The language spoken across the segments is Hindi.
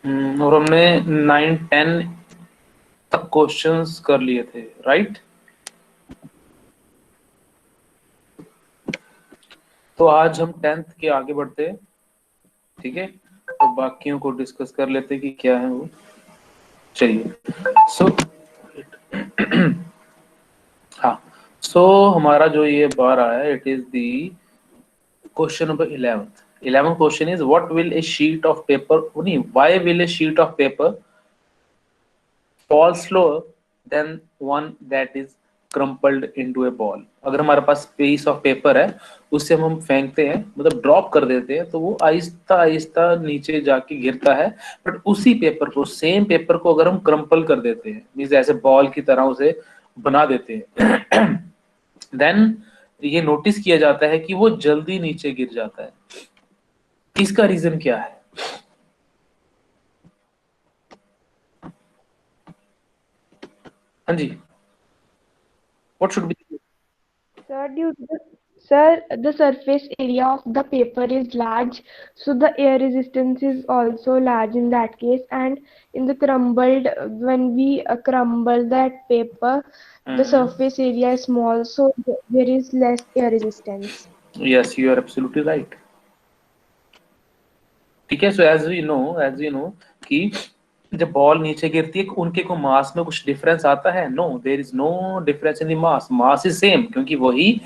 और हमने 9-10 तक क्वेश्चंस कर लिए थे, राइट? तो आज हम 10th के आगे बढ़ते हैं, ठीक है? तो बाकियों को डिस्कस कर लेते हैं कि क्या है वो। चलिए, सो हाँ, सो हमारा जो ये बार आया है, it is the question number 11th question is what will a sheet of paper, नहीं, why will a sheet of paper fall slower than one that is crumpled into a ball। अगर हमारे पास पीस ऑफ पेपर है, उससे हम फेंकते हैं, मतलब ड्रॉप कर देते हैं, तो वो आहिस्ता आहिस्ता नीचे जाके गिरता है। बट उसी पेपर को, सेम पेपर को अगर हम क्रम्पल कर देते हैं, मीन्स ऐसे बॉल की तरह उसे बना देते हैं, देन ये नोटिस किया जाता है कि वो जल्दी नीचे गिर जाता है। इसका रीजन क्या है? हाँ जी, what should be? Sir, sir, the surface area of the paper is large, so the air resistance is also large in that case. And in the crumbled, when we crumble that paper, the surface area is small, so there is less air resistance. Yes, you are absolutely right. ठीक है, सो एज वी नो कि जब बॉल नीचे गिरती है, उनके को मास में कुछ डिफरेंस आता है? No, there is no difference in the mass. Mass is same, क्योंकि वही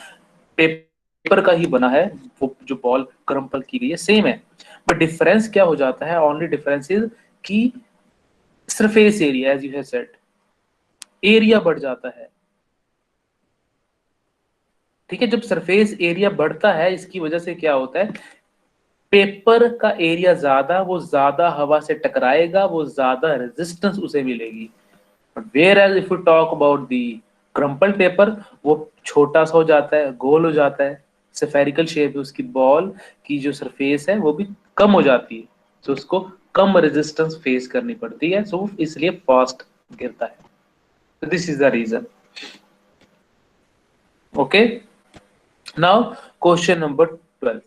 पेपर का ही बना है, वो जो बॉल क्रम्पल की गई है सेम है। बट डिफरेंस क्या हो जाता है? ओनली डिफरेंस इज कि surface area, as you have said, area बढ़ जाता है। ठीक है, जब सरफेस एरिया बढ़ता है, इसकी वजह से क्या होता है? पेपर का एरिया ज्यादा, वो ज्यादा हवा से टकराएगा, वो ज्यादा रेजिस्टेंस उसे मिलेगी। Whereas if you talk about the crumpled paper, वो छोटा सा हो जाता है, गोल हो जाता है, स्फेरिकल शेप है उसकी, बॉल की जो सरफेस है वो भी कम हो जाती है, तो उसको कम रेजिस्टेंस फेस करनी पड़ती है, सो इसलिए फास्ट गिरता है। This is the reason. Okay, now question number 12,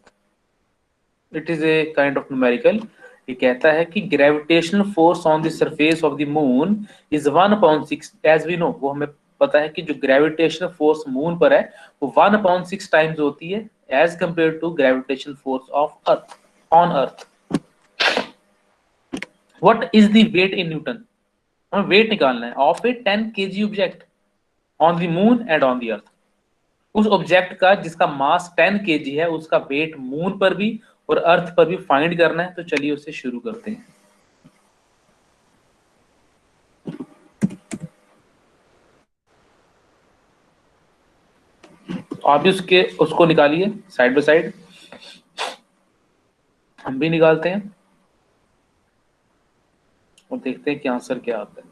it is a kind of numerical. ये कहता है कि gravitational force on the surface of the moon is 1/6। As we know, वो हमें पता है कि जो ग्रेविटेशनल फोर्स मून पर है वो 1/6 टाइम्स होती है as compare to gravitational force of earth, on earth. What is the weight in newton? हमें वेट निकालना है of a 10 kg object on the moon and on the earth. उस ऑब्जेक्ट का जिसका मास 10 kg है, उसका वेट मून पर भी और अर्थ पर भी फाइंड करना है। तो चलिए उससे शुरू करते हैं। आप भी उसको निकालिए साइड बाय साइड, हम भी निकालते हैं और देखते हैं कि आंसर क्या आता है।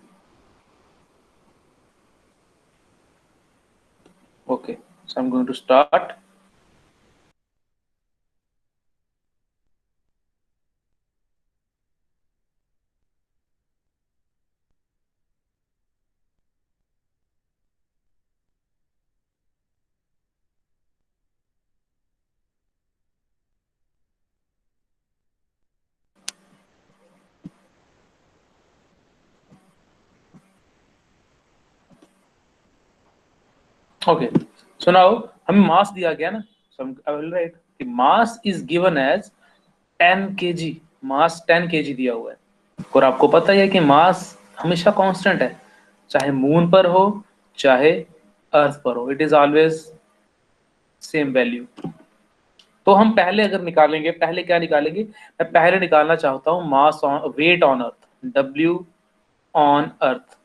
Okay, so I am going to start. Okay, so now हमें मास दिया गया ना, सो आई विल राइट कि mass is given as 10 kg। Mass 10 kg दिया हुआ है, और आपको पता ही है कि मास हमेशा कांस्टेंट है, चाहे मून पर हो चाहे अर्थ पर हो, it is always same value. तो हम पहले अगर निकालेंगे, पहले क्या निकालेंगे? मैं पहले निकालना चाहता हूं mass on, weight on earth, W on earth,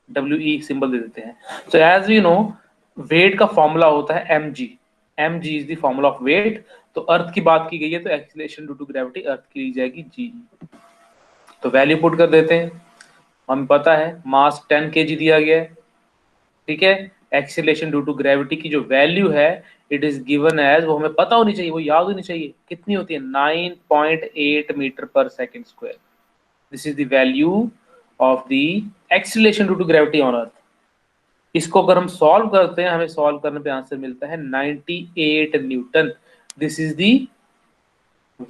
W E symbol दे देते हैं। So as we know, weight का फॉर्मूला होता है mg। mg is the formula of weight. तो अर्थ की बात की गई है, तो acceleration due to gravity earth की ली जाएगी g। तो वैल्यू पुट कर देते हैं। हमें पता है मास 10 kg दिया गया है, ठीक है। एक्सीलरेशन ड्यू टू ग्रेविटी की जो वैल्यू है, इट इज गिवन एज, वो हमें पता होनी चाहिए, वो याद होनी चाहिए, कितनी होती है? 9.8 मीटर पर second square. This is the value of the acceleration due to gravity on earth. इसको अगर हम सॉल्व करते हैं, हमें सॉल्व करने पे आंसर मिलता है 98 newton. This is the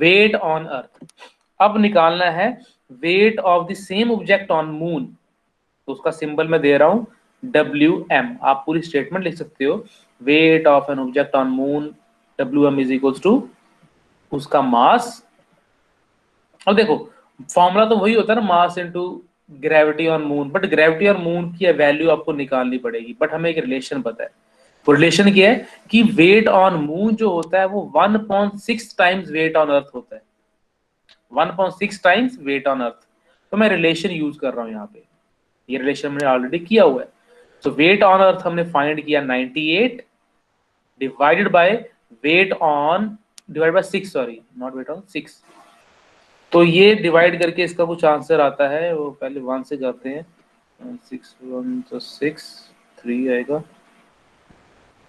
weight on earth. अब निकालना है weight of the same object on moon, तो उसका सिंबल मैं दे रहा हूं WM, आप पूरी स्टेटमेंट लिख सकते हो, weight of an object on moon WM is equals to उसका मास। अब देखो फॉर्मूला तो वही होता है ना, mass into gravity on moon, but gravity on moon की वैल्यू आपको निकालनी पड़ेगी, बट हमें एक रिलेशन पता है। वो रिलेशन क्या है कि वेट ऑन मून जो होता है वो 1.6 टाइम्स वेट ऑन अर्थ होता है, 1.6 टाइम्स वेट ऑन अर्थ। तो मैं रिलेशन यूज कर रहा हूं यहाँ पे, ये रिलेशन मैंने ऑलरेडी किया हुआ है। तो वेट ऑन अर्थ हमने फाइंड किया 98 divided by weight on divide by 6, sorry not weight on 6। तो ये डिवाइड करके इसका कुछ आंसर आता है, वो पहले 1 से जाते हैं, 6 1 तो 6 3 आएगा,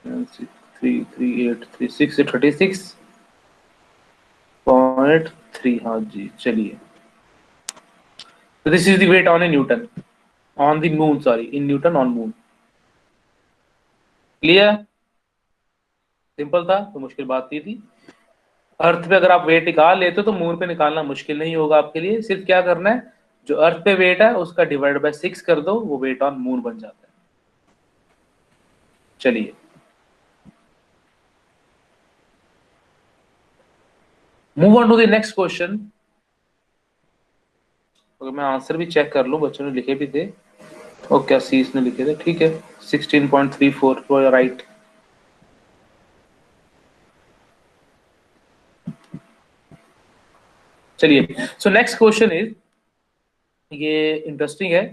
6 3 3 8 3 6 से 36.3, हाँ जी चलिए। So this is the weight on a Newton on the moon, sorry in Newton on moon। Clear, simple था, तो मुश्किल बात नहीं थी। अर्थ पे अगर आप वेट निकाल लेते हो तो मून पे निकालना मुश्किल नहीं होगा आपके लिए, सिर्फ क्या करना है जो अर्थ पे वेट है उसका डिवाइड बाय 6 कर दो, वो वेट ऑन मून बन जाता है। चलिए move on to the next question. अगर मैं आंसर भी चेक कर लूं, बच्चों ने लिखे भी थे और क्या सीस ने लिखे थे, ठीक है 16.34 राइट। चलिए सो नेक्स्ट क्वेश्चन इज, ये इंटरेस्टिंग है,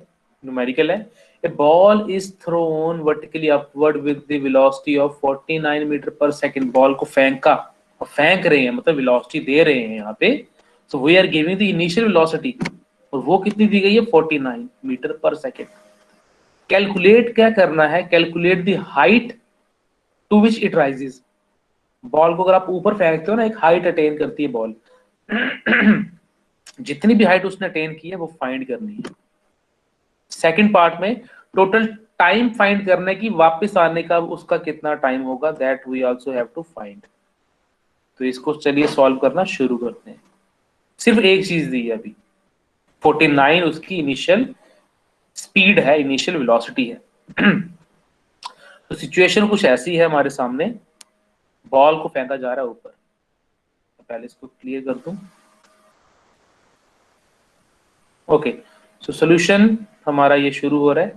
न्यूमेरिकल है। A ball is thrown vertically upward with the velocity of 49 metre per second. Ball को फेंका और फेंक रहे हैं, मतलब वेलोसिटी दे रहे हैं यहाँ पे। So we are giving the initial velocity, और वो कितनी दी गई है 49 मीटर पर सेकंड। कैलकुलेट क्या करना है, calculate the height to which it rises. Ball को अगर आप ऊपर फेंकते हो ना, एक हाइट अटेन करती है बॉल जितनी भी हाइट उसने अटेन की है वो फाइंड करनी है। सेकंड पार्ट में टोटल टाइम फाइंड करने की, वापस आने का उसका कितना टाइम होगा, that we also have to find. तो इसको चलिए सॉल्व करना शुरू करते हैं। सिर्फ एक चीज दी है अभी, 49 उसकी इनिशियल स्पीड है, इनिशियल वेलोसिटी है। तो सिचुएशन कुछ ऐसी है हमारे सामने, बॉल को फेंका जा रहा है ऊपर। पहले इसको क्लियर कर दूं। ओके सो सॉल्यूशन हमारा ये शुरू हो रहा है।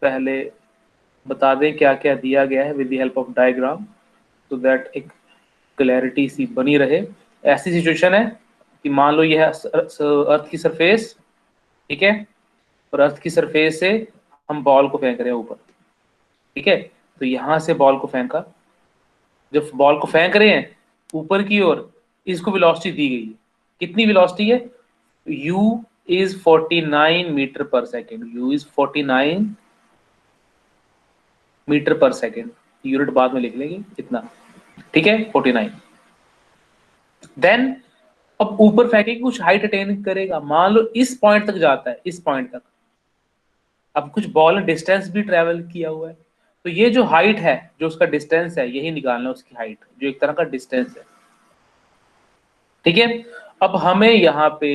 पहले बता दें क्या क्या दिया गया है with the help of diagram, तो दैट एक क्लैरिटी सी बनी रहे। ऐसी सिचुएशन है कि मान लो ये है अर्थ की सरफेस, ठीक है, और अर्थ की सरफेस से हम बॉल को फेंक रहे हैं ऊपर, ठीक है। तो यहां से बॉल को फेंका, जब बॉल को फेंक रहे हैं ऊपर की ओर, इसको वेलोसिटी दी गई है, कितनी वेलोसिटी है, u इज 49 मीटर पर सेकेंड, u इज 49 मीटर पर सेकेंड, यूनिट बाद में लिख लेंगे कितना, ठीक है 49। देन अब ऊपर फेंके कुछ हाइट अटेन करेगा, मान लो इस पॉइंट तक जाता है, इस पॉइंट तक। अब कुछ बॉल ने डिस्टेंस भी ट्रेवल किया हुआ है, तो ये जो हाइट है, जो उसका डिस्टेंस है, यही निकालना है उसकी हाइट, जो एक तरह का डिस्टेंस है, ठीक है। अब हमें यहाँ पे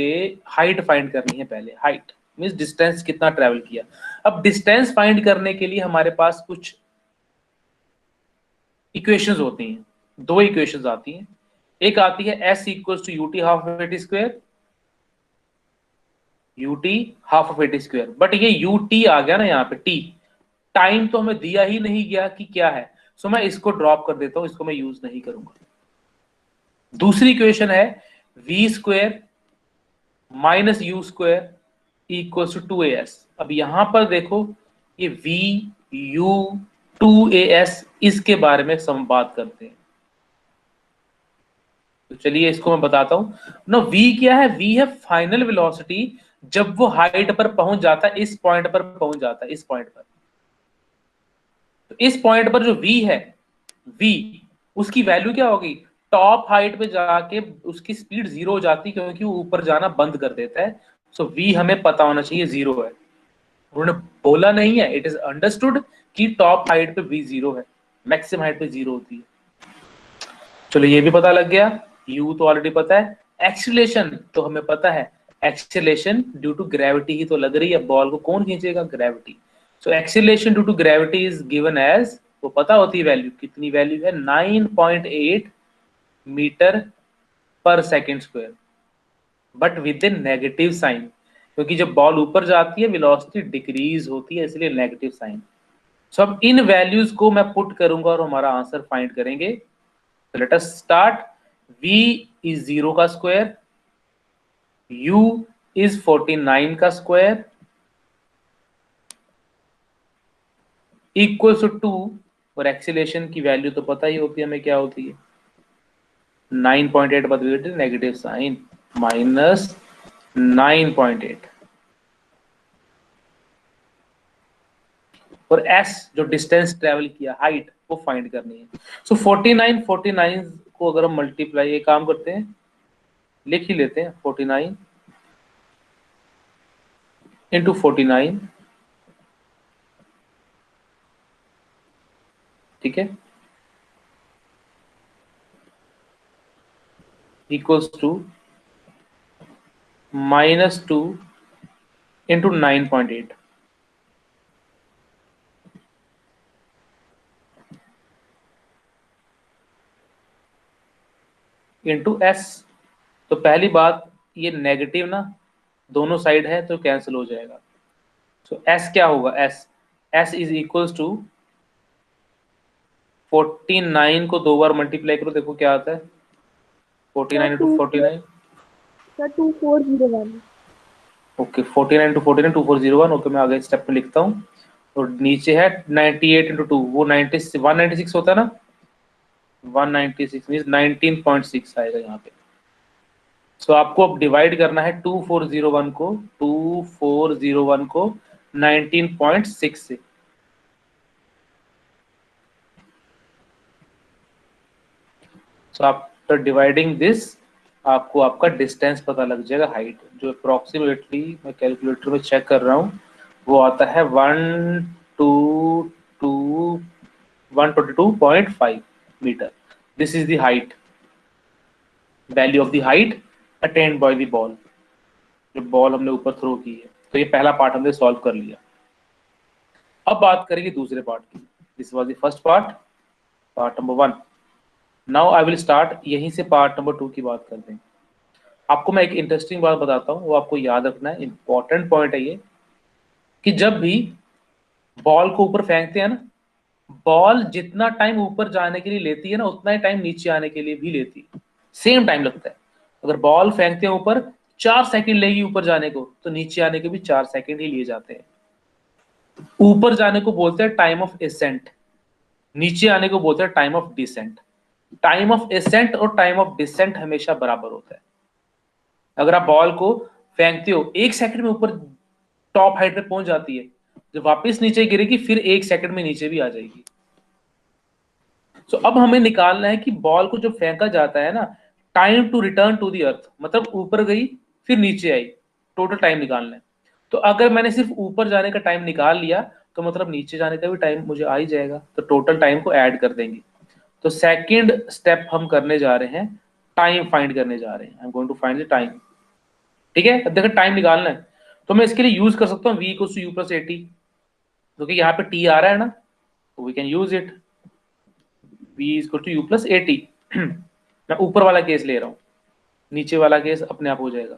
हाइट फाइंड करनी है, पहले हाइट मींस डिस्टेंस कितना ट्रेवल किया। अब डिस्टेंस फाइंड करने के लिए हमारे पास कुछ इक्वेशंस होती हैं, दो इक्वेशंस आती हैं। एक आती है s equals to ut half of at square, ut half of at square, but ये यूटी आ गया ना यहाँ पे, टी टाइम तो हमें दिया ही नहीं गया कि क्या है, सो मैं इसको ड्रॉप कर देता हूं, इसको मैं यूज नहीं करूंगा। दूसरी इक्वेशन है v square minus u square equals to 2as। अब यहां पर देखो ये v u 2as, इसके बारे में हम बात करते हैं। तो चलिए इसको मैं बताता हूं ना। v क्या है, v है फाइनल वेलोसिटी जब वो हाइट पर पहुंच जाता है, इस पॉइंट पर पहुंच जाता है, इस पॉइंट पर। तो इस पॉइंट पर जो v है, v उसकी वैल्यू क्या होगी, टॉप हाइट पे जाके उसकी स्पीड 0 हो जाती है, क्योंकि वो ऊपर जाना बंद कर देता है। सो v हमें पता होना चाहिए 0 है। उन्होंने बोला नहीं है, इट इज अंडरस्टूड कि टॉप हाइट पे v 0 है, मैक्सिमम हाइट पे 0 होती है। चलो ये भी पता लग गया, u तो ऑलरेडी पता है। एक्सीलरेशन तो हमें पता है, एक्सेलेरेशन ड्यू टू ग्रेविटी ही तो लग रही है, बॉल को कौन खींचेगा? Gravity. So acceleration due to gravity is given as, वो पता होती है वैल्यू, कितनी वैल्यू है? 9.8 मीटर पर second square, but with in negative sign, क्योंकि जब बॉल ऊपर जाती है वेलोसिटी डिक्रीज होती है, इसलिए नेगेटिव साइन। सो अब इन वैल्यूज को मैं पुट करूंगा और हमारा आंसर फाइंड करेंगे। Late us start. v is 0 का स्क्वायर, u इज 49 का स्क्वायर, इक्वल टू 2, और एक्सीलरेशन की वैल्यू तो पता ही होती है हमें क्या होती है, 9.8 बदले नेगेटिव साइन माइनस 9.8, और s जो डिस्टेंस ट्रेवल किया, हाइट, वो फाइंड करनी है। सो 49 को अगर हम मल्टीप्लाई, ये काम करते हैं, लिख ही लेते हैं, 49 इंटू 49, ठीक है, equals to -2 into 9.8, into s. तो पहली बात, ये नेगेटिव ना दोनों साइड है तो कैंसिल हो जाएगा। सो एस क्या होगा? एस इज इक्वल्स टू 49 को 2 बार मल्टीप्लाई करो, देखो क्या आता है, 49 into 49, sir 2401। Okay, 49 into 49 2401। Okay, मैं आगे स्टेप में लिखता हूँ। और नीचे है 98 इंटू 2, वो 196 होता है ना, 196 मीन्स 19.6 आएगा यहाँ पे। सो आपको अब डिवाइड करना है 2401 को 19.6 से। सो आफ्टर डिवाइडिंग दिस, आपको आपका डिस्टेंस पता लग जाएगा, हाइट, जो अप्रोक्सीमेटली मैं कैलकुलेटर में चेक कर रहा हूँ, वो आता है 122.5 metre. This is the height, value of the height attained by the ball, जो बॉल हमने ऊपर थ्रो की है। तो ये पहला पार्ट हमने सॉल्व कर लिया। अब बात करेंगे दूसरे पार्ट की। This was the first part, part number 1। Now I will start, यहीं से पार्ट नंबर 2 की बात करते हैं। आपको मैं एक इंटरेस्टिंग बात बताता हूँ, वो आपको याद रखना है, इंपॉर्टेंट पॉइंट है ये, कि जब भी बॉल को ऊपर फेंकते हैं ना, बॉल जितना टाइम ऊपर जाने के लिए लेती है ना, उतना ही टाइम नीचे आने के लिए भी लेती है, सेम टाइम लगता है। अगर बॉल फेंकते हैं ऊपर, 4 सेकंड लेगी ऊपर जाने को, तो नीचे आने के भी 4 सेकंड ही लिए जाते हैं। ऊपर जाने को बोलते हैं टाइम ऑफ एसेंट, नीचे आने को बोलते हैं time of descent. Time of ascent और टाइम ऑफ डिसेंट हमेशा बराबर होता है। अगर आप बॉल को फेंकते हो, 1 सेकंड में ऊपर टॉप हाइट पे पहुंच जाती है, जब वापस नीचे गिरेगी फिर 1 सेकंड में नीचे भी आ जाएगी। सो अब हमें निकालना है कि बॉल को जब फेंका जाता है ना, time to return to the earth, मतलब ऊपर गई फिर नीचे आई, टोटल टाइम निकालना है। तो अगर मैंने सिर्फ ऊपर जाने का टाइम निकाल लिया, तो मतलब नीचे जाने का भी टाइम मुझे आ ही जाएगा, तो टोटल टाइम को ऐड कर देंगे। तो सेकंड स्टेप हम करने जा रहे हैं, टाइम फाइंड करने जा रहे हैं। I am going to find the time. ठीक है, अब देखो टाइम निकालना है, तो मैं इसके लिए यूज कर सकता हूँ v equal to u plus 80, क्योंकि यहाँ पे t आ रहा है ना, तो we can use it, v equal to u plus 80। मैं ऊपर वाला केस ले रहा हूँ, नीचे वाला केस अपने आप हो जाएगा।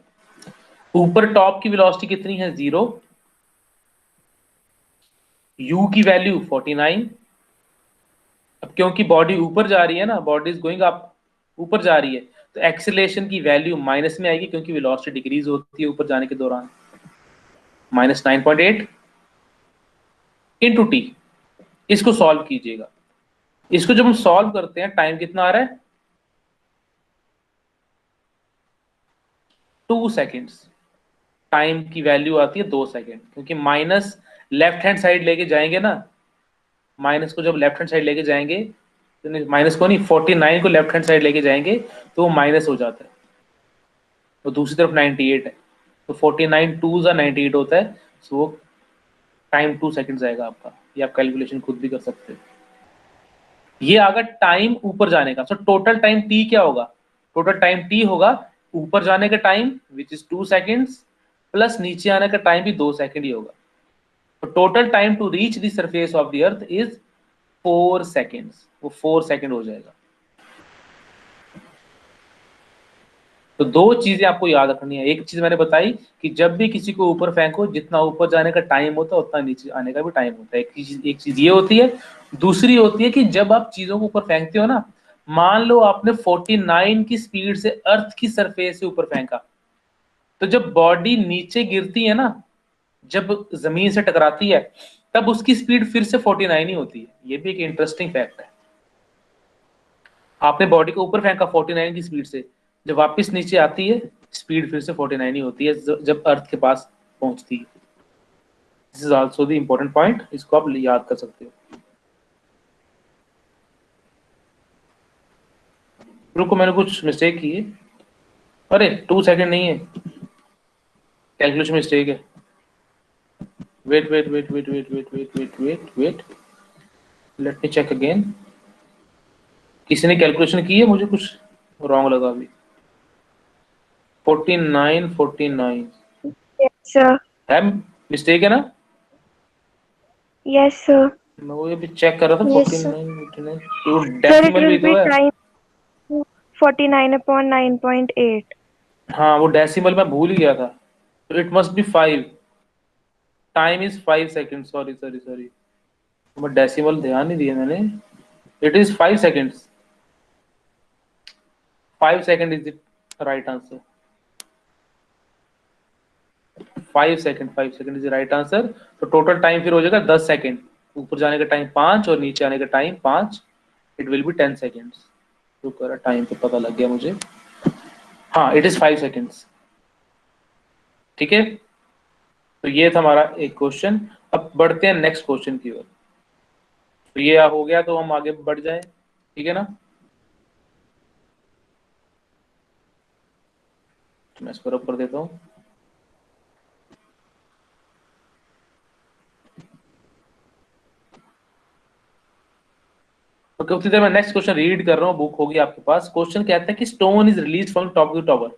ऊपर टॉप की वेलोसिटी कितनी है? 0, u की वैल्यू 49। अब क्योंकि बॉडी ऊपर जा रही है ना, बॉडी इज गोइंग अप, ऊपर जा रही है, तो एक्सीलरेशन की वैल्यू माइनस में आएगी, क्योंकि वेलोसिटी डिक्रीज होती है ऊपर जाने के दौरान। -9.8 इंटू टी, इसको सॉल्व कीजिएगा। इसको जब हम सॉल्व करते हैं, टाइम कितना आ रहा है? 2 सेकेंड्स। टाइम की वैल्यू आती है 2 सेकेंड, क्योंकि माइनस लेफ्ट हैंड साइड लेके जाएंगे ना, माइनस को जब लेफ्ट हैंड साइड लेके जाएंगे, तो माइनस को नहीं, 49 को लेफ्ट हैंड साइड लेके जाएंगे तो वो माइनस हो जाता है, तो दूसरी तरफ 98 है, तो 49 2 जा 98 होता है। सो वो टाइम 2 सेकेंड्स आएगा आपका, ये आप कैलकुलेशन खुद भी कर सकते हो। ये आगा टाइम ऊपर जाने का। सो टोटल टाइम टी क्या होगा? टोटल टाइम टी होगा ऊपर जाने का time which is 2 seconds plus नीचे आने का टाइम भी 2 सेकेंड ही होगा। तो total time to reach the surface of the earth is 4 seconds, वो 4 सेकेंड हो जाएगा। तो दो चीजें आपको याद रखनी है। एक चीज मैंने बताई कि जब भी किसी को ऊपर फेंको, जितना ऊपर जाने का टाइम होता है उतना नीचे आने का भी टाइम होता है। एक चीज ये होती है। दूसरी होती है कि जब आप चीजों को ऊपर फेंकते हो ना, मान लो आपने 49 की स्पीड से अर्थ की सरफेस से ऊपर फेंका, तो जब बॉडी नीचे गिरती है ना, जब जमीन से टकराती है, तब उसकी स्पीड फिर से 49 ही होती है। ये भी एक इंटरेस्टिंग फैक्ट है। आपने बॉडी को ऊपर फेंका 49 की स्पीड से, जब वापस नीचे आती है स्पीड फिर से 49 ही होती है जब अर्थ के पास पहुंचती है। This is also the important point, इसको आप याद कर सकते हो। रुको, मैंने कुछ मिस्टेक की है। अरे 2 सेकंड नहीं है, कैलकुलेशन मिस्टेक है। Wait wait wait wait wait wait wait wait wait wait, let me check again. किसी ने कैलकुलेशन की है? मुझे कुछ रॉन्ग लगा अभी। 49 Yes, sir. है, मिस्टेक है ना? Yes, sir. मैं वो भी चेक कर रहा था। Yes, sir. 49 तो Sir, it डेसिमल भी will तो be है। time 49/9.8. हाँ, वो डेसिमल मैं भूल ही गया था। तो it must be 5, time is 5 second. Sorry sorry sorry, मैं डेसिमल ध्यान नहीं दिया मैंने। It is 5 seconds. 5 second is the right answer. 5 second is the right answer. तो टोटल टाइम फिर हो जाएगा 10 सेकेंड। ऊपर जाने का टाइम 5 और नीचे आने का time 5। It will be 10 seconds. तो कर टाइम तो पता लग गया मुझे। हाँ, इट इज 5 सेकेंड्स। ठीक है, तो ये था हमारा एक क्वेश्चन। अब बढ़ते हैं नेक्स्ट क्वेश्चन की ओर। तो ये हो गया, तो हम आगे बढ़ जाएं, ठीक है ना? तो मैं इसको रब कर देता हूँ। ओके, उसी तरह मैं नेक्स्ट क्वेश्चन रीड कर रहा हूँ, बुक होगी आपके पास। क्वेश्चन कहता है कि stone is release from top of the tower.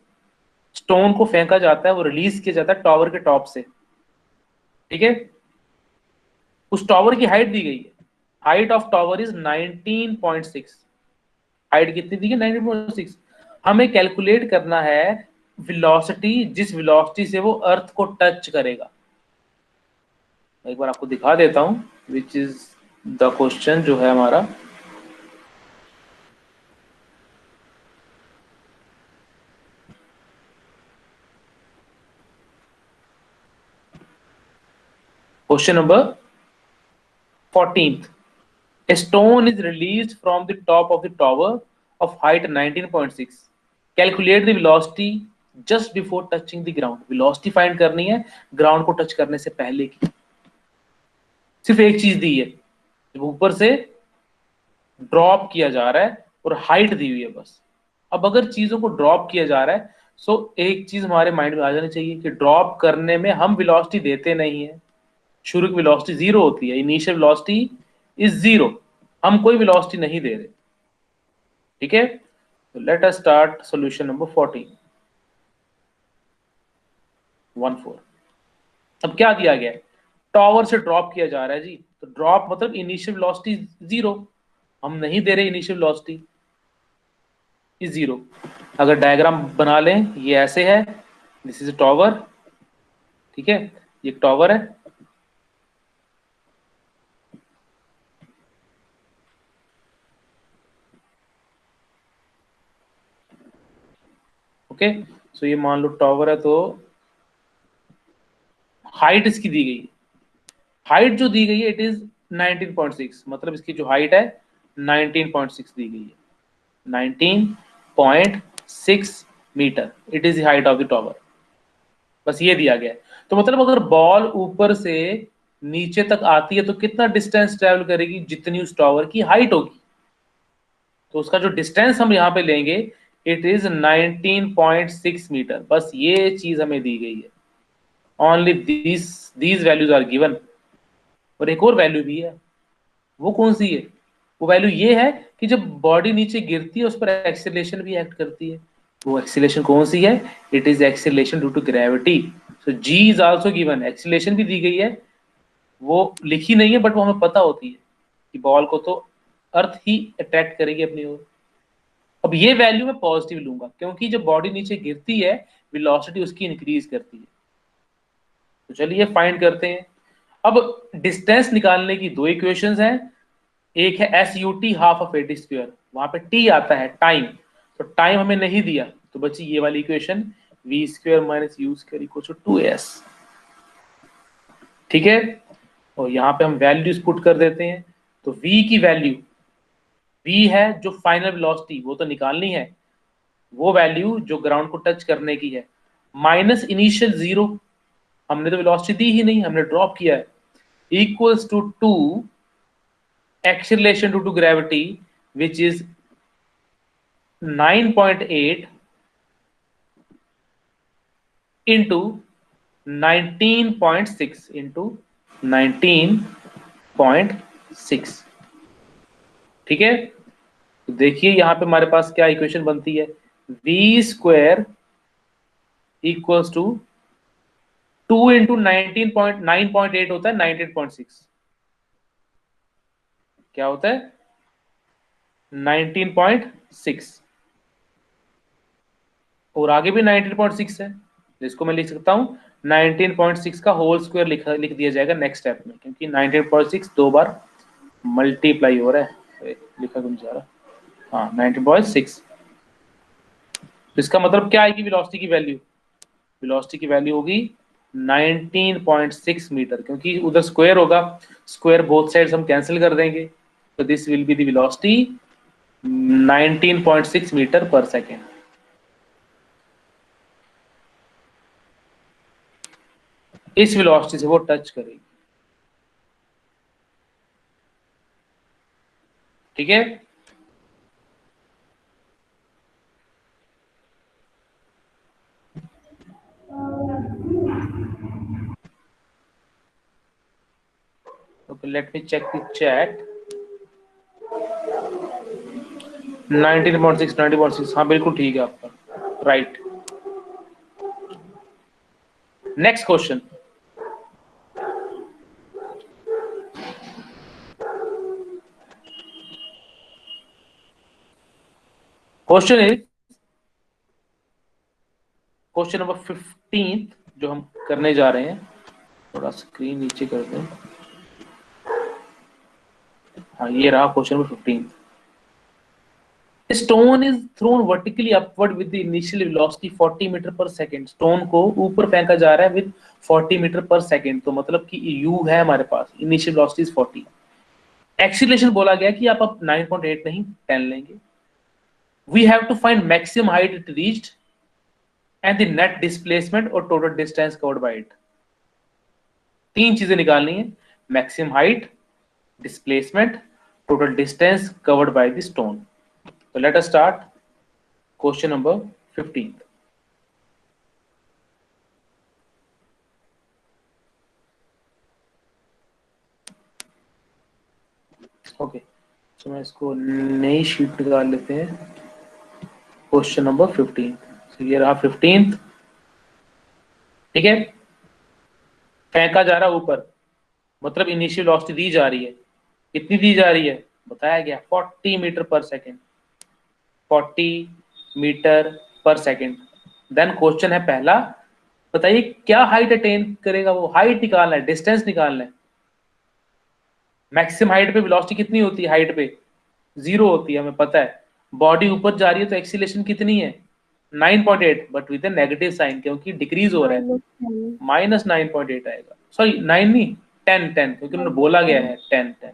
Stone को फेंका जाता है, वो रिलीज किया जाता है टावर के टॉप से, ठीक है? उस टावर की हाइट दी गई है। Height of tower is 19.6। Height कितनी दी है? 19.6। हमें कैलकुलेट करना है वेलोसिटी, जिस वेलोसिटी से वो अर्थ को टच करेगा। एक बार आपको दिखा देता हूं विच इज द क्वेश्चन जो है हमारा। Question number 14th, a stone is released from the top of the tower of height 19.6, calculate the velocity just before touching the ground। velocity find करनी है ग्राउंड को टच करने से पहले की। सिर्फ एक चीज दी है, जब ऊपर से ड्रॉप किया जा रहा है और हाइट दी हुई है बस। अब अगर चीजों को ड्रॉप किया जा रहा है, सो एक चीज हमारे माइंड में आ जानी चाहिए कि ड्रॉप करने में हम वेलोसिटी देते नहीं है। शुरू की वेलोसिटी जीरो होती है, इनिशियल वेलोसिटी इज जीरो। हम कोई वेलोसिटी नहीं दे रहे, ठीक है? तो let us start solution number 14। अब क्या दिया गया है? टावर से ड्रॉप किया जा रहा है जी, तो ड्रॉप मतलब इनिशियल वेलोसिटी जीरो। हम नहीं दे रहे इनिशियल वेलोसिटी इज जीरो। अगर डायग्राम बना लें, ये ऐसे है, दिस इज टावर, ठीक है? ये टावर है, ओके? सो ये मान लो टावर है, तो हाइट इसकी दी गई है। हाइट जो दी गई है इट इज 19.6, मतलब इसकी जो हाइट है 19.6 दी गई है। 19.6 metre, it is the height of the tower. बस ये दिया गया है। तो मतलब अगर बॉल ऊपर से नीचे तक आती है तो कितना डिस्टेंस ट्रेवल करेगी? जितनी उस टावर की हाइट होगी। तो उसका जो डिस्टेंस हम यहाँ पे लेंगे इट इज 19.6 मीटर। बस ये चीज हमें दी गई है। Only these values are given. और एक और वैल्यू भी है, वो कौन सी है? वो वैल्यू ये है कि जब बॉडी नीचे गिरती है उस पर एक्सेलरेशन भी एक्ट करती है। वो एक्सीलरेशन कौन सी है? It is acceleration due to gravity. So g is also given, acceleration भी दी गई है, वो लिखी नहीं है बट वो हमें पता होती है कि बॉल को तो अर्थ ही अट्रैक्ट करेगी अपनी ओर। अब ये वैल्यू मैं पॉजिटिव लूंगा क्योंकि जब बॉडी नीचे गिरती है वेलोसिटी उसकी इंक्रीज करती है। तो चलिए फाइंड करते हैं। अब डिस्टेंस निकालने की दो इक्वेशंस हैं, एक है S U t half of at square, वहां पे टी आता है टाइम, तो टाइम हमें नहीं दिया तो बची ये वाली equation v square minus u square equal to 2s। ठीक है, और यहाँ पे हम वैल्यूज पुट कर देते हैं। तो v की वैल्यू, v है जो फाइनल वेलोसिटी वो तो निकालनी है, वो वैल्यू जो ग्राउंड को टच करने की है, माइनस इनिशियल जीरो, हमने तो वेलोसिटी दी ही नहीं, हमने ड्रॉप किया है, equals to 2 acceleration due to gravity which is 9.8 into 19.6 into 19.6। ठीक है, तो देखिए यहां पे हमारे पास क्या इक्वेशन बनती है, v square equals to 2 into 19.9.8 होता है 19.6, क्या होता है 19.6, और आगे भी 19.6 है, जिसको मैं लिख सकता हूं 19.6 का होल स्क्वायर लिख दिया जाएगा नेक्स्ट स्टेप में, क्योंकि 19.6 दो बार मल्टीप्लाई हो रहा है, लिखा क्यों जा रहा, हाँ 19.6। तो इसका मतलब क्या आएगी वेलोसिटी की वैल्यू, वेलोसिटी की वैल्यू होगी 19.6 मीटर, क्योंकि उधर स्क्वायर होगा, स्क्वायर बोथ साइड्स हम कैंसिल कर देंगे, तो this will be the velocity 19.6 metre पर सेकेंड। इस वेलोसिटी से वो टच करेगी। ठीक है, okay, let me check the chat। 19.6 19.6, हाँ बिल्कुल ठीक है आपका, right. Next question, question is question number 15 जो हम करने जा रहे हैं, थोड़ा स्क्रीन नीचे कर दें, हाँ ये रहा question number 15। Stone is thrown vertically upward with the initial velocity 40 metre per second, stone को ऊपर फेंका जा रहा है विद 40 मीटर पर सेकंड, तो मतलब कि u है हमारे पास, इनिशियल वेलोसिटी इज 40, एक्सीलरेशन बोला गया कि आप 9.8 नहीं 10 लेंगे, we have to find maximum height it reached and the net displacement और total distance covered by it. तीन चीजें निकालनी है, maximum height, displacement, total distance covered by the stone. तो let us start question number 15। Okay, तो मैं इसको नई शीट निकाल लेते हैं, क्वेश्चन नंबर 15। तो ये रहा 15, ठीक है, फेंका जा रहा ऊपर, मतलब इनिशियल वेलोसिटी दी जा रही है, कितनी दी जा रही है बताया गया 40 मीटर पर सेकेंड, 40 मीटर पर सेकेंड। देन क्वेश्चन है पहला, बताइए क्या हाइट अटेन करेगा, वो हाइट निकालना है, डिस्टेंस निकालना है। मैक्सिमम हाइट पे वेलोसिटी कितनी होती है, हाइट पे 0 होती है, हमें पता है, बॉडी ऊपर जा रही है तो एक्सीलरेशन कितनी है 9.8, बट विद नेगेटिव साइन क्योंकि डिक्रीज हो रहा है, माइनस 9.8 आएगा, सॉरी 9 नहीं 10 10, क्योंकि उन्होंने बोला गया है 10 10,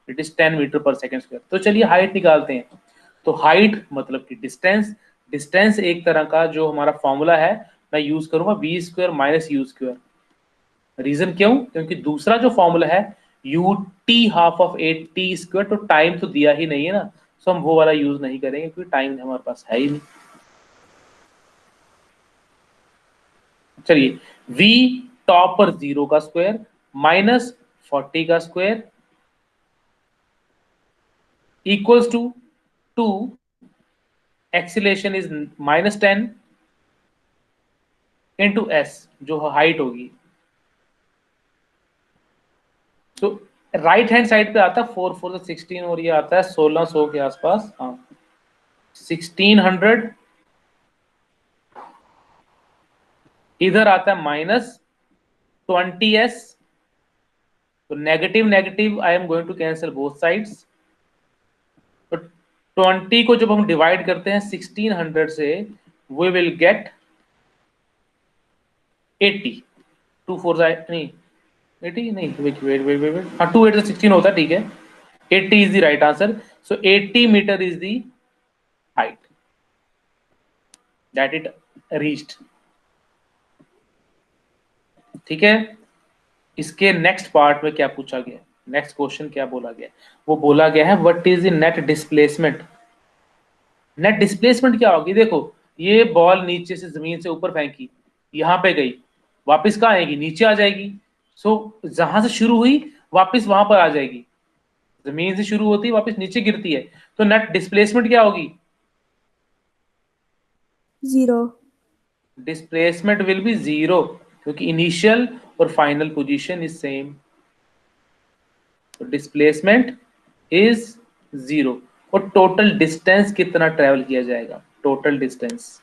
इट इज 10 मीटर पर सेकेंड स्क्वायर। तो चलिए हाइट निकालते हैं। तो हाइट मतलब कि डिस्टेंस, डिस्टेंस एक तरह का जो हमारा फॉर्मूला है, मैं यूज करूंगा v square minus u square. Reason क्यों, क्योंकि दूसरा जो फॉर्मूला है u t half of 8t square, तो टाइम तो दिया ही नहीं है ना, सो हम वो वाला यूज नहीं करेंगे क्योंकि टाइम हमारे पास है ही नहीं। चलिए v टॉप पर 0 का स्क्वायर माइनस 40 का square equals to 2 acceleration is -10 into s, जो हाइट होगी। तो राइट हैंड साइड पे आता है 4 4 16 और ये आता है 1600 के आसपास। हाँ 1600, इधर आता है -20s। तो negative negative I am going to cancel both sides. तो 20 को जब हम डिवाइड करते हैं 1600 से, वी विल गेट 80। 2 4 नहीं 80 नहीं, वेट वेट वेट वेट, हाँ 2 8 से 16 होता है, ठीक है। 80 is the right answer. So 80 metre is the height that it reached. ठीक है। इसके नेक्स्ट पार्ट में क्या पूछा गया, नेक्स्ट क्वेश्चन क्या बोला गया, वो बोला गया है what is the net displacement. Net displacement क्या होगी, देखो ये बॉल नीचे से जमीन से ऊपर फेंकी, यहां पे गई, वापस कहाँ आएगी, नीचे आ जाएगी। सो जहां से शुरू हुई वापस वहां पर आ जाएगी, जमीन से शुरू होती है वापस नीचे गिरती है। तो नेट डिस्प्लेसमेंट क्या होगी, 0। डिस्प्लेसमेंट विल बी 0, क्योंकि इनिशियल और फाइनल पोजीशन इज सेम। तो डिस्प्लेसमेंट इज 0। और टोटल डिस्टेंस कितना ट्रेवल किया जाएगा, टोटल डिस्टेंस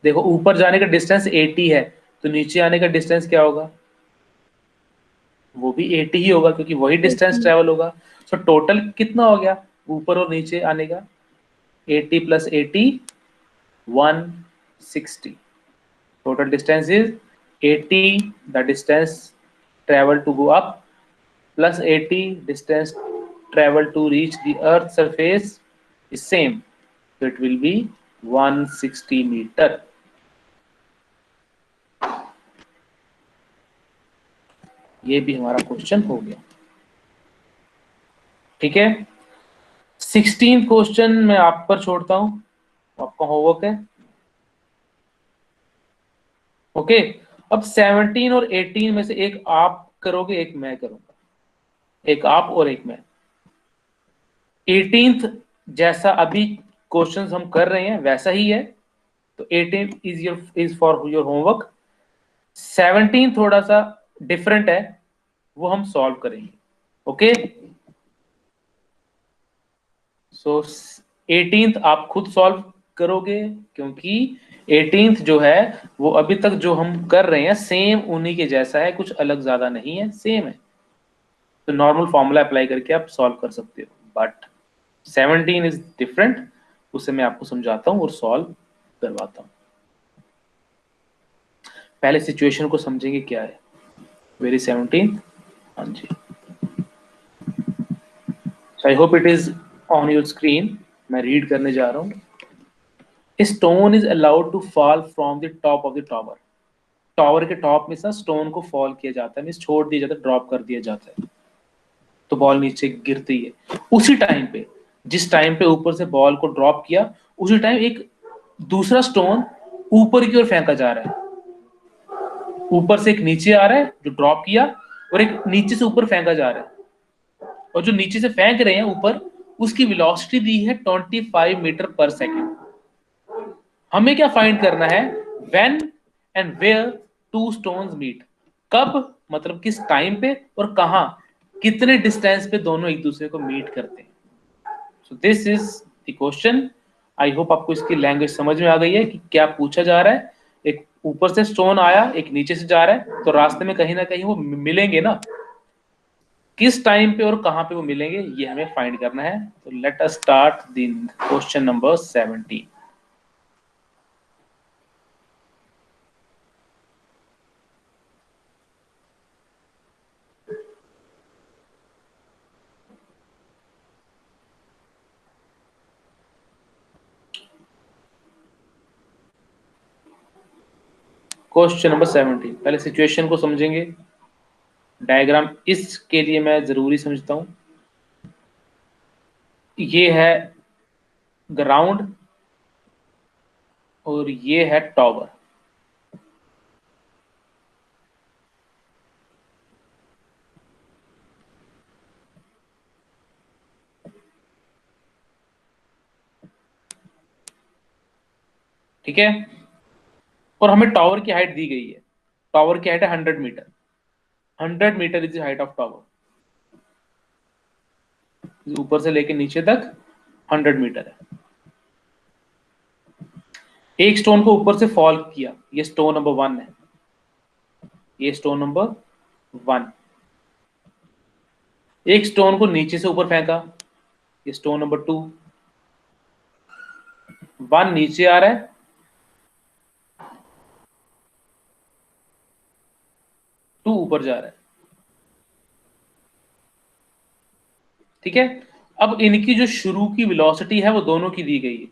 देखो, ऊपर जाने का डिस्टेंस 80 है, तो नीचे आने का डिस्टेंस क्या होगा, वो भी 80 ही होगा, क्योंकि वही डिस्टेंस 80। ट्रेवल होगा। सो टोटल कितना हो गया ऊपर और नीचे आने का, 80 + 80 160। total distance is 80, the distance travel to go up, plus 80 distance travel to reach the earth surface is same, so it will be 160 meter। ये भी हमारा क्वेश्चन हो गया। ठीक है, 16 क्वेश्चन मैं आप पर छोड़ता हूं, आपका होमवर्क है। ओके, अब 17 और 18 में से एक आप करोगे, एक मैं करूंगा, एक आप और एक मैं। 18th जैसा अभी क्वेश्चंस हम कर रहे हैं वैसा ही है, तो 18 इज फॉर योर होमवर्क। 17 थोड़ा सा डिफरेंट है, वो हम सॉल्व करेंगे। ओके, सो 18th आप खुद सॉल्व करोगे, क्योंकि 18th जो है वो अभी तक जो हम कर रहे हैं सेम उन्हीं के जैसा है, कुछ अलग ज्यादा नहीं है, सेम है। तो नॉर्मल फॉर्मूला अप्लाई करके आप सॉल्व कर सकते हो, बट 17 इज डिफरेंट, उसे मैं आपको समझाता हूं और सॉल्व करवाता हूं। पहले सिचुएशन को समझेंगे क्या है। वेरी 17, हाँ जी, so I hope it is on your screen. मैं रीड करने जा रहा हूं। Stone is allowed to fall from the top of the tower. Tower के टॉप में से स्टोन को फॉल किया जाता है, मींस छोड़ दिया जाता है, ड्रॉप कर दिया जाता है, तो बॉल नीचे गिरती है। उसी टाइम पे, जिस टाइम पे ऊपर से बॉल को ड्रॉप किया, उसी टाइम एक दूसरा स्टोन ऊपर की ओर फेंका जा रहा है। ऊपर से एक नीचे आ रहा है जो ड्रॉप किया, और एक नीचे से ऊपर फेंका जा रहा है। और जो नीचे से फेंक रहे हैं ऊपर, उसकी वेलोसिटी दी है 25 मीटर पर सेकेंड। हमें क्या फाइंड करना है, when and where two stones meet. कब मतलब किस टाइम पे, और कहां, कितने डिस्टेंस पे दोनों एक दूसरे को मीट करते हैं। So this is the question. I hope आपको इसकी लैंग्वेज समझ में आ गई है कि क्या पूछा जा रहा है। एक ऊपर से स्टोन आया, एक नीचे से जा रहा है, तो रास्ते में कहीं ना कहीं वो मिलेंगे ना, किस टाइम पे और कहां पे वो मिलेंगे, ये हमें फाइंड करना है। तो let us start the question number 17। Question number 17, पहले सिचुएशन को समझेंगे। डायग्राम इसके लिए मैं जरूरी समझता हूं। ये है ग्राउंड और ये है टॉवर। ठीक है, और हमें टावर की हाइट दी गई है, टावर की हाइट है 100 metre, 100 metre is the height of tower, ऊपर से लेके नीचे तक 100 मीटर है। एक स्टोन को ऊपर से फॉल किया, ये स्टोन नंबर 1 है, ये स्टोन नंबर 1। एक स्टोन को नीचे से ऊपर फेंका, ये स्टोन नंबर 2। 1 नीचे आ रहा है, 2 ऊपर जा रहा है। ठीक है, अब इनकी जो शुरू की वेलोसिटी है वो दोनों की दी गई है,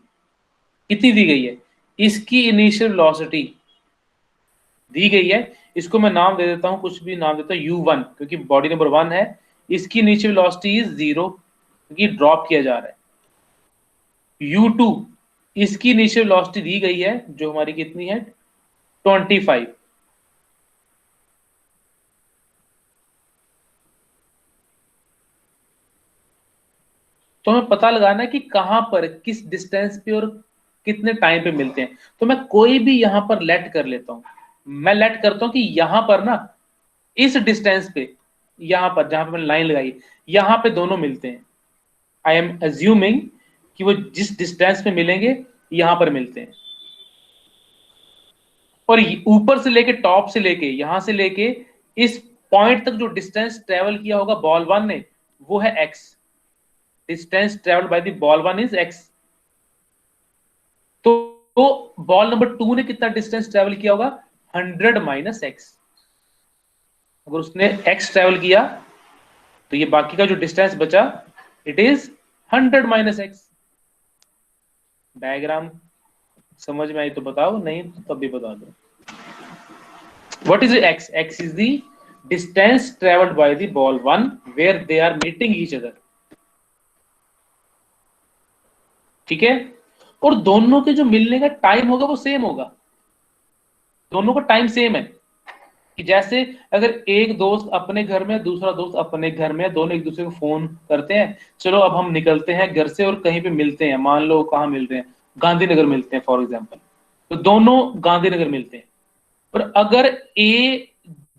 कितनी दी गई है, इसकी इनिशियल वेलोसिटी दी गई है, इसको मैं नाम दे देता हूं, कुछ भी नाम देता हूं u1, क्योंकि बॉडी नंबर 1 है, इसकी इनिशियल वेलोसिटी इज 0 क्योंकि ड्रॉप किया जा रहा है। u2 इसकी इनिशियल वेलोसिटी दी गई है जो हमारी कितनी है 25। तो हमें पता लगाना है कि कहां पर किस डिस्टेंस पे और कितने टाइम पे मिलते हैं। तो मैं कोई भी यहां पर लेट कर लेता हूं, मैं लेट करता हूं कि यहां पर ना इस डिस्टेंस पे, यहां पर जहां पे मैंने लाइन लगाई यहां पे दोनों मिलते हैं। आई एम अज्यूमिंग कि वो जिस डिस्टेंस पे मिलेंगे यहां पर मिलते हैं, और ऊपर से लेके टॉप से लेके यहां से लेके इस पॉइंट तक जो डिस्टेंस ट्रेवल किया होगा बॉल 1 ने वो है x, distance travel by the ball 1 is x। तो बॉल नंबर 2 ने कितना डिस्टेंस ट्रेवल किया होगा 100 माइनस x। अगर उसने x ट्रेवल किया तो ये बाकी का जो डिस्टेंस बचा it is 100 minus x। Diagram समझ में आई तो बताओ, नहीं तो तब भी बता दो। What is x? x is the distance travelled by the ball 1 where they are meeting each other. ठीक है, और दोनों के जो मिलने का टाइम होगा वो सेम होगा, दोनों का टाइम सेम है। कि जैसे अगर एक दोस्त अपने घर में, दूसरा दोस्त अपने घर में, दोनों एक दूसरे को फोन करते हैं, चलो अब हम निकलते हैं घर से और कहीं पे मिलते हैं, मान लो कहाँ मिल रहे हैं, गांधीनगर मिलते हैं फॉर एग्जाम्पल, तो दोनों गांधीनगर मिलते हैं। और अगर ए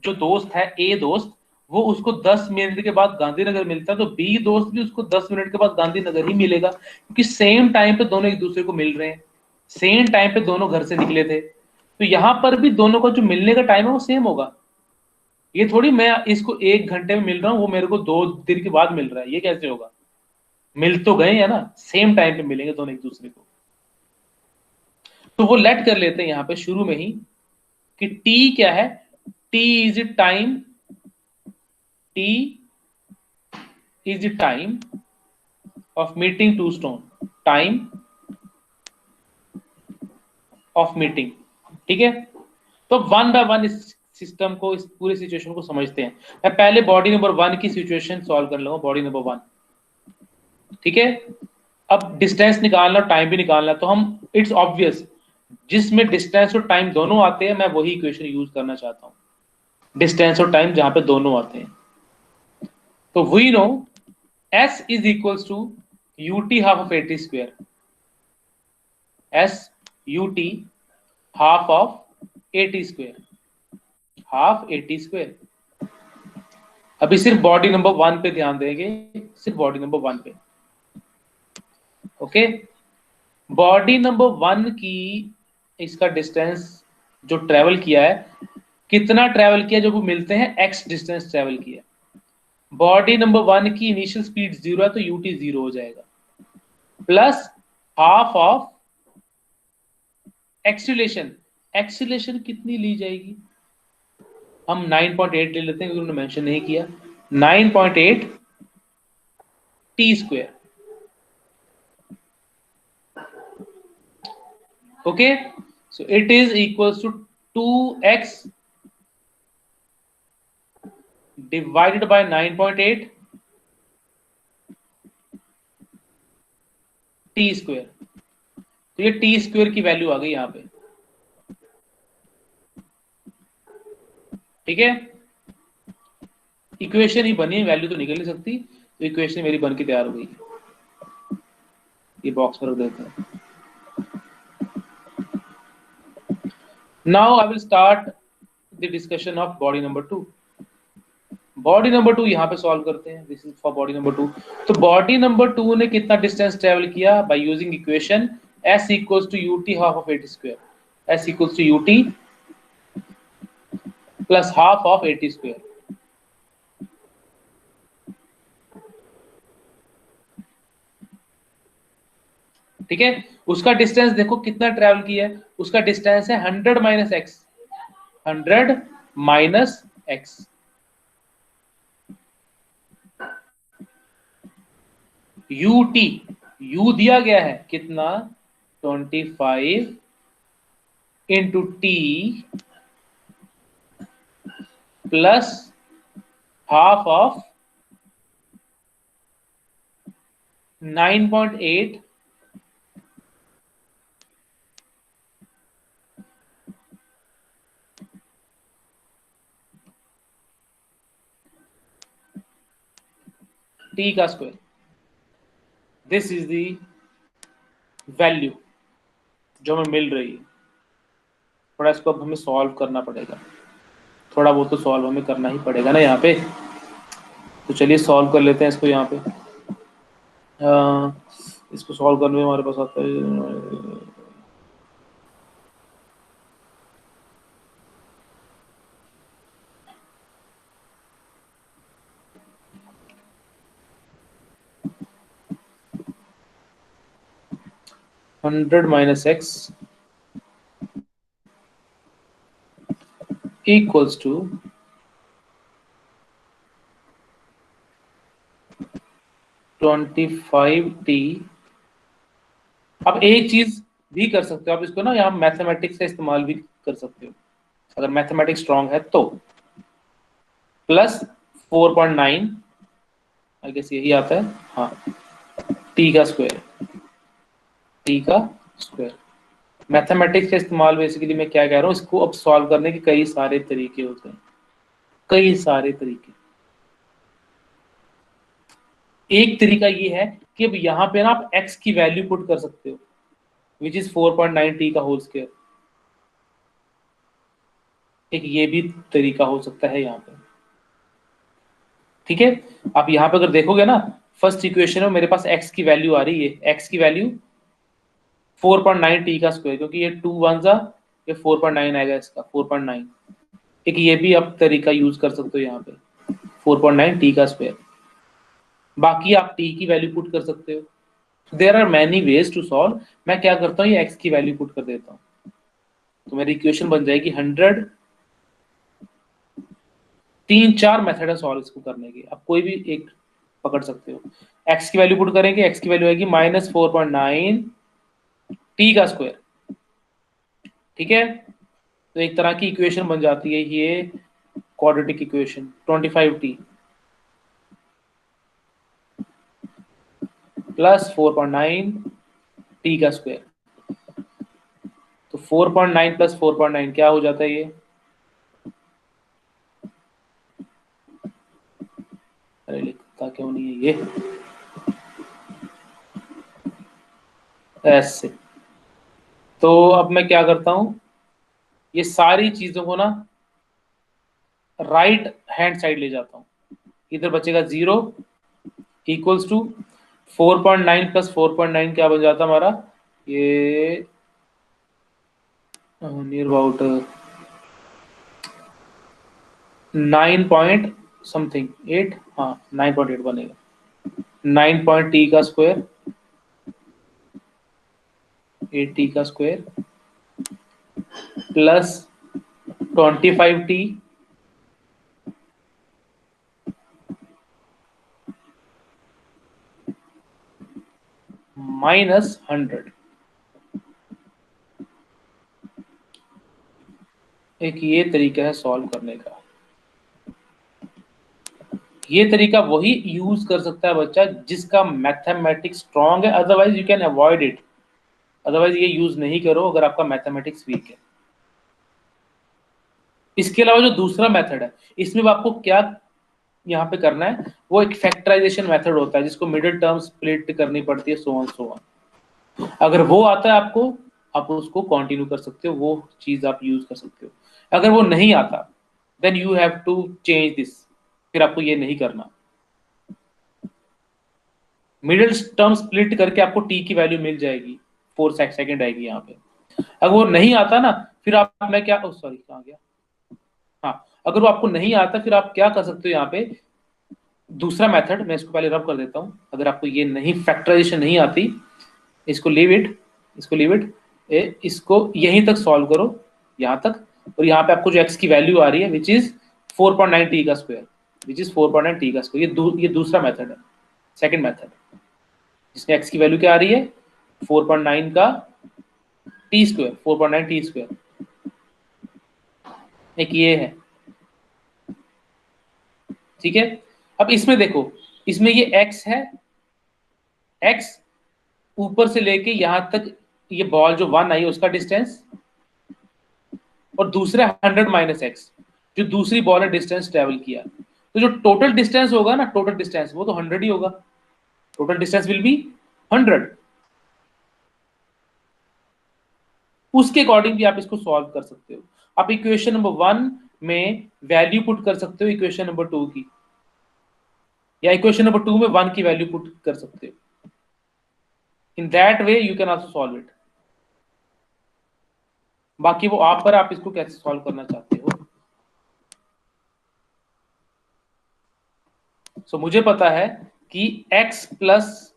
जो दोस्त है, ए दोस्त, वो उसको 10 मिनट के बाद गांधीनगर मिलता है, तो बी दोस्त भी उसको 10 मिनट के बाद गांधीनगर ही मिलेगा, क्योंकि सेम टाइम पे दोनों एक दूसरे को मिल रहे हैं, सेम टाइम पे दोनों घर से निकले थे। तो यहां पर भी दोनों का जो मिलने का टाइम है वो सेम होगा। ये थोड़ी मैं इसको 1 घंटे में मिल रहा हूं, वो मेरे को 2 दिन के बाद मिल रहा है, ये कैसे होगा? मिल तो गए है ना, सेम टाइम पे मिलेंगे दोनों एक दूसरे को। तो वो लेट कर लेते हैं यहां पे शुरू में ही कि टी क्या है, t is time, t is the time of meeting two stone, time of meeting. ठीक है, तो 1 बाय 1 इस सिस्टम को, इस पूरी सिचुएशन को समझते हैं। मैं पहले बॉडी नंबर 1 की सिचुएशन सॉल्व कर लूंगा, बॉडी नंबर 1। ठीक है, अब डिस्टेंस निकालना, टाइम भी निकालना, तो हम इट्स ऑब्वियस जिसमें डिस्टेंस और टाइम दोनों आते हैं मैं वही इक्वेशन यूज करना चाहता हूं, डिस्टेंस और टाइम जहां पे दोनों आते हैं। तो we know s is equals to ut half of 80 square, s ut half of 80 square, half 80 square. अभी सिर्फ बॉडी नंबर 1 पे ध्यान देंगे, सिर्फ बॉडी नंबर 1 पे। ओके, बॉडी नंबर 1 की इसका डिस्टेंस जो ट्रेवल किया है, कितना ट्रेवल किया, जो वो मिलते हैं x डिस्टेंस ट्रेवल किया। बॉडी नंबर 1 की इनिशियल स्पीड 0 है तो ut 0 हो जाएगा, plus half of acceleration. Acceleration कितनी ली जाएगी, हम 9.8 ले लेते हैं क्योंकि उन्होंने मेंशन नहीं किया, 9.8 T square. Okay, so it is equals to 2x divided by 9.8 T square. तो ये टी स्क्वायर की वैल्यू आ गई यहां पे। ठीक है, इक्वेशन ही बनी है, वैल्यू तो निकल नहीं सकती, तो इक्वेशन मेरी बन के तैयार हो गई। ये बॉक्स में रख देते हैं। Now I will start the discussion of body number 2. Body number 2 यहाँ पे सॉल्व करते हैं. This is for body number 2. तो बॉडी नंबर 2 ने कितना डिस्टेंस ट्रेवल किया by using equation s equals to ut half of 80 square. s equals to ut plus half of 80 square. ठीक है. उसका डिस्टेंस देखो कितना ट्रेवल किया है. उसका डिस्टेंस है 100 minus X. 100 minus X. ut u दिया गया है कितना 25 into T plus half of 9.8 T का square. This is the value जो हमें मिल रही है. थोड़ा इसको अब हमें सॉल्व करना पड़ेगा. थोड़ा बहुत तो सॉल्व हमें करना ही पड़ेगा ना यहाँ पे. तो चलिए सॉल्व कर लेते हैं इसको. यहाँ पे इसको सॉल्व करने में हमारे पास आता है 100 minus x equals to 25t. अब एक चीज भी कर सकते हो आप इसको ना, यहाँ मैथमेटिक्स का इस्तेमाल भी कर सकते हो अगर मैथमेटिक्स स्ट्रांग है तो. प्लस 4.9 आई गेस यही आता है. हाँ, टी का स्क्वायर. टी का स्क्वायर. मैथमेटिक्स का इस्तेमाल बेसिकली मैं क्या कह रहा हूँ, इसको अब सॉल्व करने के कई सारे तरीके होते हैं. कई सारे तरीके. एक तरीका ये है कि अब यहाँ पे ना आप x की वैल्यू पुट कर सकते हो विच इज 4.9 t का होल स्क्वायर. एक ये भी तरीका हो सकता है यहाँ पे. ठीक है. आप यहाँ पे अगर देखोगे ना फर्स्ट इक्वेशन में मेरे पास x की वैल्यू आ रही है. x की वैल्यू 4.9 t का स्क्वायर, क्योंकि ये 2 1 ये 4.9 आएगा इसका 4.9. एक ये भी आप तरीका यूज कर सकते हो यहाँ पे 4.9 t का स्क्वायर. बाकी आप t की वैल्यू पुट कर सकते हो. There are many ways to solve. मैं क्या करता हूँ, ये x की वैल्यू पुट कर देता हूँ तो मेरी इक्वेशन बन जाएगी 100. 3-4 मेथड है सॉल्व इसको करने के. आप कोई भी एक पकड़ सकते हो. x की वैल्यू पुट करेंगे, x की वैल्यू आएगी -4.9 t का स्क्वायर. ठीक है. तो एक तरह की इक्वेशन बन जाती है ये quadratic equation 25t plus 4.9 t का स्क्वायर. तो 4.9 प्लस 4.9 क्या हो जाता है ये, अरे लिखता क्यों नहीं है ये ऐसे. तो अब मैं क्या करता हूं, ये सारी चीजों को ना राइट हैंड साइड ले जाता हूं. इधर बचेगा 0 इक्वल्स टू 4.9 प्लस 4.9 क्या बन जाता हमारा, ये नियर अबाउट 9 पॉइंट समथिंग 8. हाँ 9.8 बनेगा. 9 पॉइंट टी का स्क्वायर 8t का स्क्वायर प्लस 25t माइनस 100. एक ये तरीका है सॉल्व करने का. ये तरीका वही यूज कर सकता है बच्चा जिसका मैथमेटिक्स स्ट्रांग है, otherwise you can avoid it. Otherwise ये यूज नहीं करो अगर आपका मैथमेटिक्स वीक है. इसके अलावा जो दूसरा मेथड है इसमें आपको क्या यहाँ पे करना है, वो एक फैक्टराइजेशन मेथड होता है जिसको मिडिल टर्म स्प्लिट करनी पड़ती है, सो ऑन सो ऑन. अगर वो आता है आपको आप उसको कंटिन्यू कर सकते हो, वो चीज आप यूज कर सकते हो। अगर वो नहीं आता then you have to change this, फिर आपको ये नहीं करना। मिडिल टर्म स्प्लिट करके आपको टी की वैल्यू मिल जाएगी, 4 सेकंड आएगी यहाँ पे। अगर वो नहीं आता ना, फिर आप, मैं क्या, सॉरी कहाँ गया, हाँ, अगर वो आपको नहीं आता फिर आप क्या कर सकते हो यहाँ पे, दूसरा मेथड मैं इसको पहले रब कर देता हूँ। अगर आपको ये नहीं, फैक्टराइजेशन नहीं आती, इसको लीव इट, इसको लीव इट, इसको यहीं तक सॉल्व करो, यहाँ तक, और यहाँ पे आपको जो x की वैल्यू आ रही है विच इज 4.9 टी का स्क्वायर, विच इज 4.9 टी का स्क्वायर, ये दूसरा मेथड है, सेकंड मेथड, जिसमें x की वैल्यू क्या आ रही है 4.9 का टी स्क्वायर, 4.9 टी स्क्वायर, एक ये है, ठीक है। अब इसमें देखो, इसमें ये x है, x ऊपर से लेके यहां तक ये बॉल जो 1 आई है उसका डिस्टेंस, और दूसरे 100 माइनस एक्स जो दूसरी बॉल ने डिस्टेंस ट्रेवल किया, तो जो टोटल डिस्टेंस होगा ना, टोटल डिस्टेंस वो तो 100 ही होगा, टोटल डिस्टेंस विल बी 100। उसके अकॉर्डिंग भी आप इसको सॉल्व कर सकते हो। आप इक्वेशन नंबर 1 में वैल्यू पुट कर सकते हो इक्वेशन नंबर 2 की, या इक्वेशन नंबर 2 में 1 की वैल्यू पुट कर सकते हो। In that way you can also solve it. बाकी वो आप पर, आप इसको कैसे सॉल्व करना चाहते हो। सो मुझे पता है कि x प्लस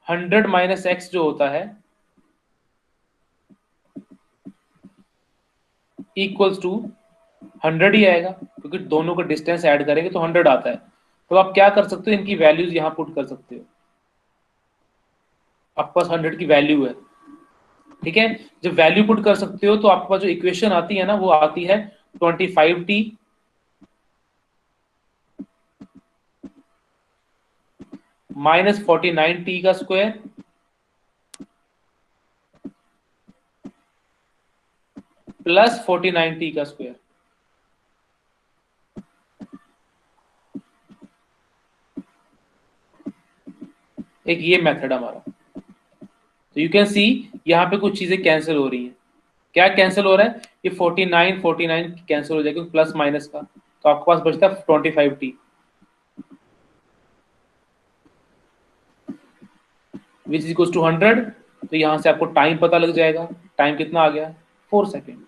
100 माइनस एक्स जो होता है इक्वल्स टू 100 ही आएगा, क्योंकि दोनों का डिस्टेंस ऐड करेंगे तो 100 आता है। तो आप क्या कर सकते हो, इनकी वैल्यूज यहां पुट कर सकते हो, आपके पास 100 की वैल्यू है, ठीक है। जब वैल्यू पुट कर सकते हो तो आपके पास जो इक्वेशन आती है ना, वो आती है 25t माइनस 49t का स्क्वायर प्लस 49t का स्क्वायर। एक ये मेथड हमारा। तो यू कैन सी यहाँ पे कुछ चीजें कैंसिल हो रही हैं। क्या कैंसिल हो रहा है, ये 49 कैंसिल हो जाएगा प्लस माइनस का, तो आपके पास बचता है 25t which is equal to 100। तो यहाँ से आपको टाइम पता लग जाएगा, टाइम कितना आ गया 4 सेकेंड।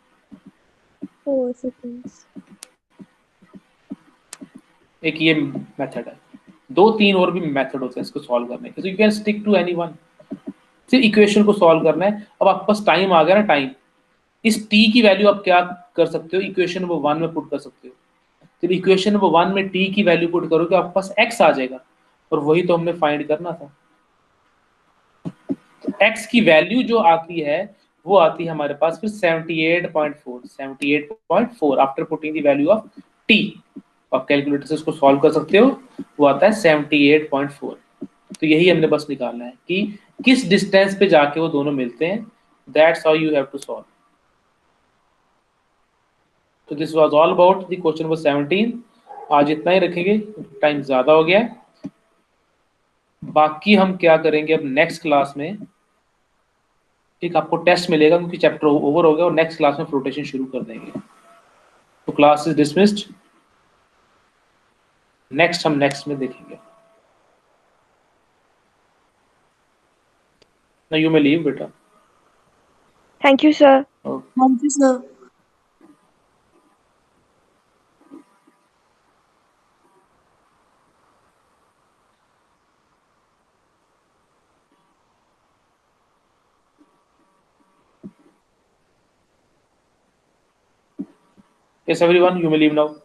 4 seconds. एक ये मेथड है, 2-3 और भी मेथड होते हैं इसको सॉल्व करने के, so you can stick to any one. सिर्फ इक्वेशन को सॉल्व करना है। अब आपके पास टाइम आ गया ना, टाइम, इस t की वैल्यू आप क्या कर सकते हो, इक्वेशन नंबर 1 में पुट कर सकते हो। जब इक्वेशन नंबर 1 में t की वैल्यू पुट करोगे आपके पास x आ जाएगा, और वही तो हमने फाइंड करना था। तो x की वैल्यू जो आती है वो आती है हमारे पास फिर 78.4 after putting the value of t। आप कैलकुलेटर से उसको सॉल्व कर सकते हो, वो आता है 78.4। तो यही हमने बस निकालना है कि किस डिस्टेंस पे जाके वो दोनों मिलते हैं। That's how you have to solve. तो this was all about the question number 17। आज इतना ही रखेंगे, टाइम ज्यादा हो गया है। बाकी हम क्या करेंगे अब नेक्स्ट क्लास में, एक आपको टेस्ट मिलेगा क्योंकि चैप्टर ओवर हो गया, और नेक्स्ट क्लास में फ्लोटेशन शुरू कर देंगे। तो क्लास इज डिसमिस्ड। नेक्स्ट हम नेक्स्ट में देखेंगे। ना यू मे लीव बेटा। Thank you, sir. Thank you, sir. Yes everyone, you may leave now.